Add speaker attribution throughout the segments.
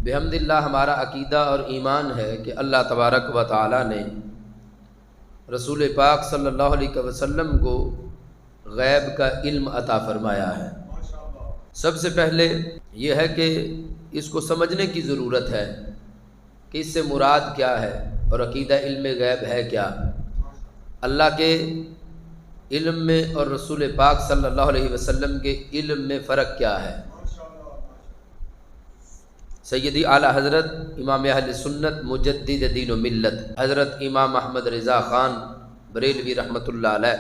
Speaker 1: بحمد اللہ ہمارا عقیدہ اور ایمان ہے کہ اللہ تبارک و تعالی نے رسول پاک صلی اللہ علیہ وسلم کو غیب کا علم عطا فرمایا ہے۔ سب سے پہلے یہ ہے کہ اس کو سمجھنے کی ضرورت ہے کہ اس سے مراد کیا ہے اور عقیدہ علم غیب ہے کیا۔ اللہ کے علم میں اور رسول پاک صلی اللہ علیہ وسلم کے علم میں فرق کیا ہے۔ سیدی اعلیٰ حضرت امام اہل سنت مجدد دین و ملت حضرت امام احمد رضا خان بریلوی رحمۃ اللہ علیہ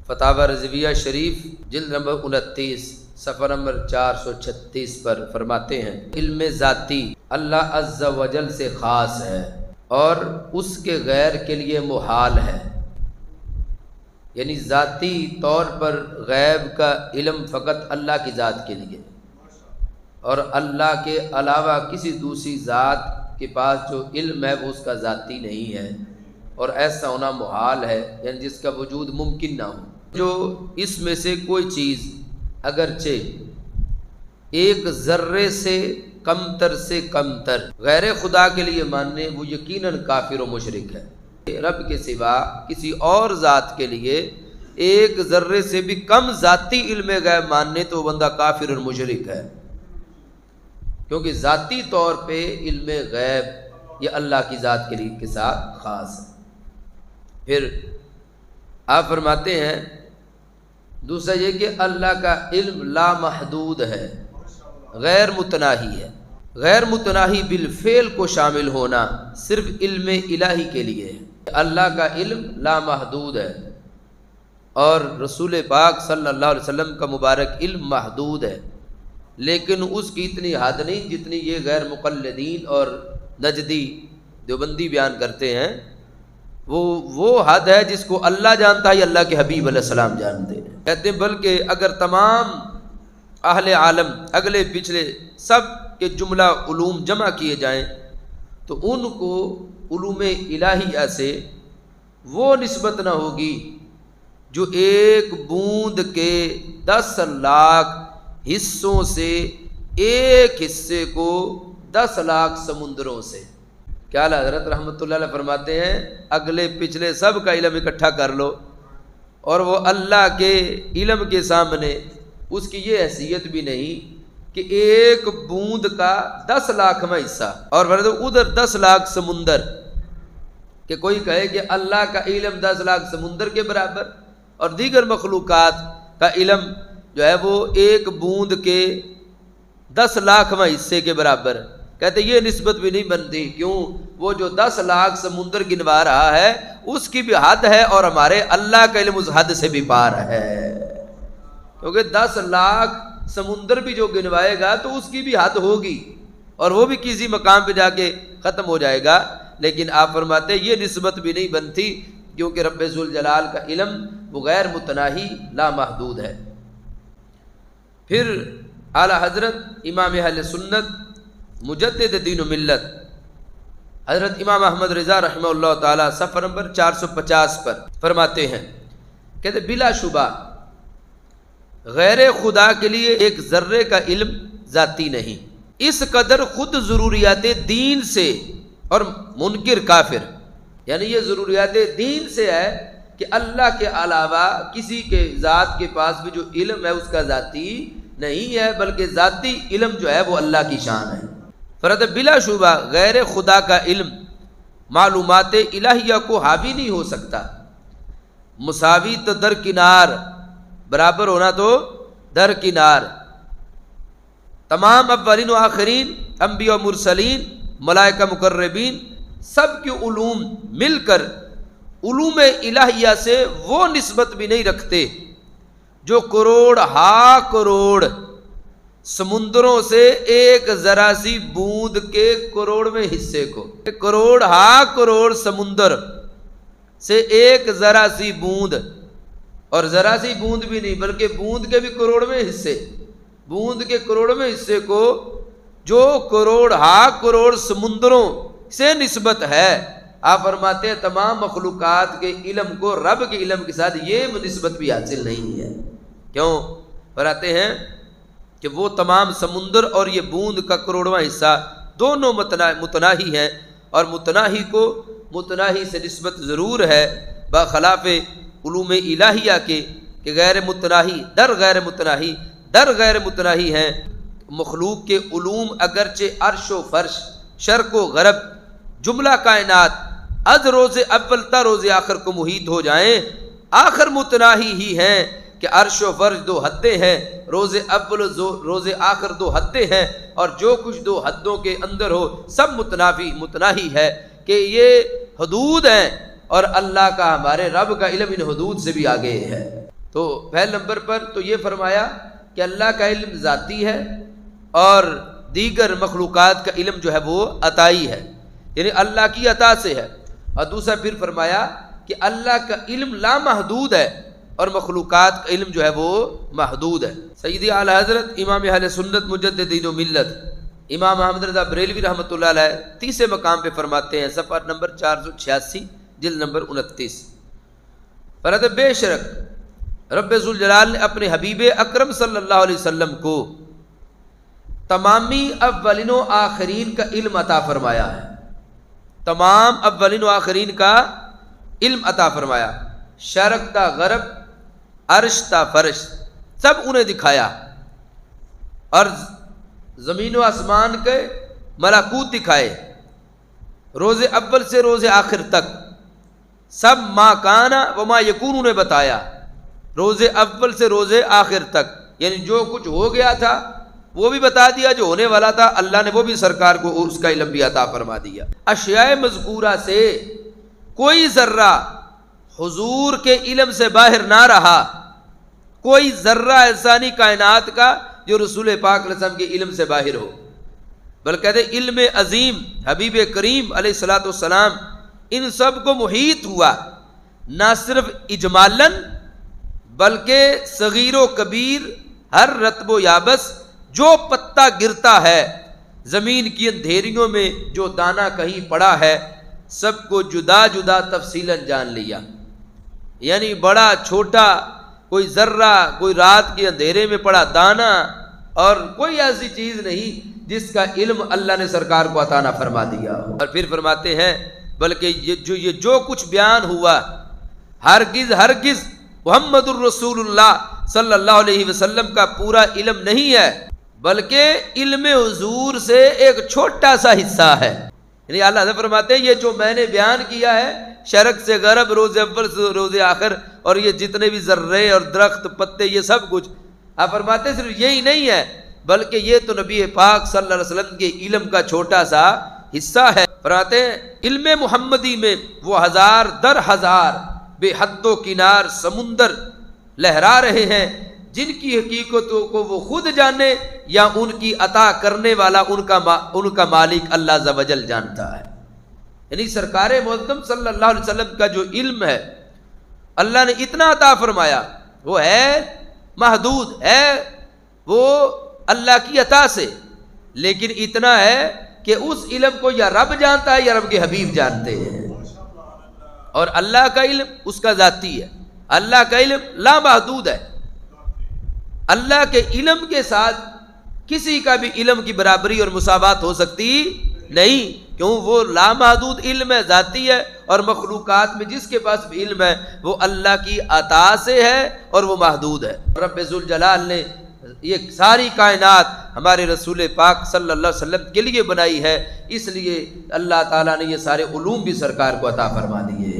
Speaker 1: فتاوی رضویہ شریف جلد نمبر 29 صفحہ نمبر 436 پر فرماتے ہیں، علم ذاتی اللہ عز و جل سے خاص ہے اور اس کے غیر کے لیے محال ہے، یعنی ذاتی طور پر غیب کا علم فقط اللہ کی ذات کے لیے اور اللہ کے علاوہ کسی دوسری ذات کے پاس جو علم ہے وہ اس کا ذاتی نہیں ہے، اور ایسا ہونا محال ہے، یعنی جس کا وجود ممکن نہ ہو۔ جو اس میں سے کوئی چیز اگرچہ ایک ذرے سے کمتر سے کمتر غیر خدا کے لیے ماننے، وہ یقیناً کافر و مشرک ہے۔ رب کے سوا کسی اور ذات کے لیے ایک ذرے سے بھی کم ذاتی علم غیب ماننے تو وہ بندہ کافر اور مشرک ہے، کیونکہ ذاتی طور پہ علم غیب یہ اللہ کی ذات کے ساتھ خاص ہے۔ پھر آپ فرماتے ہیں دوسرا یہ کہ اللہ کا علم لامحدود ہے، غیر متناہی ہے۔ غیر متناہی بالفعل کو شامل ہونا صرف علم الہی کے لیے ہے۔ اللہ کا علم لامحدود ہے اور رسول پاک صلی اللہ علیہ وسلم کا مبارک علم محدود ہے، لیکن اس کی اتنی حد نہیں جتنی یہ غیر مقلدین اور نجدی دیوبندی بیان کرتے ہیں۔ وہ حد ہے جس کو اللہ جانتا ہے، اللہ کے حبیب علیہ السلام جانتے ہیں۔ کہتے ہیں بلکہ اگر تمام اہل عالم اگلے پچھلے سب کے جملہ علوم جمع کیے جائیں تو ان کو علوم الہیہ سے وہ نسبت نہ ہوگی جو ایک بوند کے 10 لاکھ حصوں سے ایک حصے کو 10 لاکھ سمندروں سے۔ کیا حضرت رحمۃ اللہ علیہ فرماتے ہیں اگلے پچھلے سب کا علم اکٹھا کر لو اور وہ اللہ کے علم کے سامنے اس کی یہ حیثیت بھی نہیں کہ ایک بوند کا 10 لاکھواں حصہ، اور ادھر 10 لاکھ سمندر، کہ کوئی کہے کہ اللہ کا علم 10 لاکھ سمندر کے برابر اور دیگر مخلوقات کا علم جو ہے وہ ایک بوند کے 10 لاکھواں حصے کے برابر۔ کہتے یہ نسبت بھی نہیں بنتی، کیوں؟ وہ جو 10 لاکھ سمندر گنوا رہا ہے اس کی بھی حد ہے اور ہمارے اللہ کا علم اس حد سے بھی پار ہے، کیونکہ 10 لاکھ سمندر بھی جو گنوائے گا تو اس کی بھی حد ہوگی اور وہ بھی کسی مقام پہ جا کے ختم ہو جائے گا، لیکن آپ فرماتے ہیں یہ نسبت بھی نہیں بنتی کیونکہ رب ذوالجلال کا علم وہ غیر متناہی لامحدود ہے۔ پھر اعلیٰ حضرت امام اہل سنت مجدد دین و ملت حضرت امام احمد رضا رحمہ اللہ تعالیٰ صفحہ نمبر 450 پر فرماتے ہیں، کہتے بلا شبہ غیر خدا کے لیے ایک ذرے کا علم ذاتی نہیں، اس قدر خود ضروریات دین سے، اور منکر کافر، یعنی یہ ضروریات دین سے ہے کہ اللہ کے علاوہ کسی کے ذات کے پاس بھی جو علم ہے اس کا ذاتی نہیں ہے، بلکہ ذاتی علم جو ہے وہ اللہ کی شان ہے۔ فرد بلا شبہ غیر خدا کا علم معلومات الہیہ کو حاوی نہیں ہو سکتا، مساوی تو درکنار، برابر ہونا تو درکنار۔ تمام اولین و آخرین، انبیاء و مرسلین، ملائکہ مقربین، سب کے علوم مل کر علوم الہیہ سے وہ نسبت بھی نہیں رکھتے جو کروڑ ہا کروڑ سمندروں سے ایک ذرا سی بوند کے کروڑویں حصے کو، کروڑ ہا کروڑ سمندر سے ایک ذرا سی بوند، اور ذرا سی بوند بھی نہیں بلکہ بوند کے بھی کروڑویں حصے، بوند کے کروڑویں حصے کو جو کروڑ ہا کروڑ سمندروں سے نسبت ہے، آپ فرماتے ہیں تمام مخلوقات کے علم کو رب کے علم کے ساتھ یہ نسبت بھی حاصل نہیں ہے۔ کیوں؟ فرماتے ہیں کہ وہ تمام سمندر اور یہ بوند کا کروڑواں حصہ دونوں متناہی ہیں، اور متناہی کو متناہی سے نسبت ضرور ہے بخلاف علوم الہیہ کے کہ غیر متناہی در غیر متناہی ہیں۔ مخلوق کے علوم اگرچہ عرش و فرش، شرق و غرب، جملہ کائنات از روز اول تا روز آخر کو محیط ہو جائیں، آخر متناہی ہی ہیں کہ عرش و فرش دو حدیں ہیں، روز اول روز آخر دو حدیں ہیں، اور جو کچھ دو حدوں کے اندر ہو سب متناہی ہے کہ یہ حدود ہیں، اور اللہ کا ہمارے رب کا علم ان حدود سے بھی آگے ہے۔ تو پہلے نمبر پر تو یہ فرمایا کہ اللہ کا علم ذاتی ہے اور دیگر مخلوقات کا علم جو ہے وہ عطائی ہے، یعنی اللہ کی عطا سے ہے۔ اور دوسرا پھر فرمایا کہ اللہ کا علم لامحدود ہے اور مخلوقات کا علم جو ہے وہ محدود ہے۔ سیدی اعلی حضرت امام اہل سنت مجدد دین و ملت امام احمد رضا بریلوی رحمۃ اللہ علیہ تیسرے مقام پہ فرماتے ہیں، صفحہ نمبر 486 جلد نمبر 29، فرماتے بے شک رب ذوالجلال نے اپنے حبیب اکرم صلی اللہ علیہ وسلم کو تمامی اولین و آخرین کا علم عطا فرمایا ہے، تمام اولین و آخرین کا علم عطا فرمایا، شرق تا غرب، عرش تا فرش سب انہیں دکھایا، اور زمین و آسمان کے ملکوت دکھائے، روز اول سے روز آخر تک سب ما کانا و ما یکون انہیں بتایا، روز اول سے روز آخر تک، یعنی جو کچھ ہو گیا تھا وہ بھی بتا دیا، جو ہونے والا تھا اللہ نے وہ بھی سرکار کو اس کا علم بھی عطا فرما دیا۔ اشیاء مذکورہ سے کوئی ذرہ حضور کے علم سے باہر نہ رہا، کوئی ذرہ ایسا نہیں کائنات کا جو رسول پاک علیہ السلام کے علم سے باہر ہو، بلکہ کہتے علم عظیم حبیب کریم علیہ الصلوۃ والسلام ان سب کو محیط ہوا، نہ صرف اجمالاً بلکہ صغیر و کبیر، ہر رطب و یابس، جو پتا گرتا ہے زمین کی اندھیریوں میں، جو دانہ کہیں پڑا ہے، سب کو جدا جدا تفصیلاً جان لیا، یعنی بڑا چھوٹا کوئی ذرہ، کوئی رات کے اندھیرے میں پڑا دانہ، اور کوئی ایسی چیز نہیں جس کا علم اللہ نے سرکار کو عطا نہ فرما دیا۔ اور پھر فرماتے ہیں بلکہ یہ جو کچھ بیان ہوا ہرگز محمد الرسول اللہ صلی اللہ علیہ وسلم کا پورا علم نہیں ہے، بلکہ علم حضور سے ایک چھوٹا سا حصہ ہے، یعنی اللہ حضرت فرماتے ہیں یہ جو میں نے بیان کیا ہے شرق سے غرب، روز اول سے روز آخر، اور یہ جتنے بھی ذرے اور درخت پتے یہ سب کچھ، آپ فرماتے ہیں صرف یہی نہیں ہے بلکہ یہ تو نبی پاک صلی اللہ علیہ وسلم کے علم کا چھوٹا سا حصہ ہے۔ فرماتے ہیں علم محمدی میں وہ ہزار در ہزار بے حد و کنار سمندر لہرا رہے ہیں، جن کی حقیقتوں کو وہ خود جانے یا ان کی عطا کرنے والا ان کا مالک اللہ عز و جل جانتا ہے۔ یعنی سرکار معظم صلی اللہ علیہ وسلم کا جو علم ہے اللہ نے اتنا عطا فرمایا، وہ ہے محدود، ہے وہ اللہ کی عطا سے، لیکن اتنا ہے کہ اس علم کو یا رب جانتا ہے یا رب کے حبیب جانتے ہیں، اور اللہ کا علم اس کا ذاتی ہے، اللہ کا علم لامحدود ہے، اللہ کے علم کے ساتھ کسی کا بھی علم کی برابری اور مساوات ہو سکتی نہیں، کیوں وہ لامحدود علم ہے، ذاتی ہے، اور مخلوقات میں جس کے پاس بھی علم ہے وہ اللہ کی عطا سے ہے اور وہ محدود ہے۔ رب ذوالجلال نے یہ ساری کائنات ہمارے رسول پاک صلی اللہ علیہ وسلم کے لیے بنائی ہے، اس لیے اللہ تعالیٰ نے یہ سارے علوم بھی سرکار کو عطا فرما دیے۔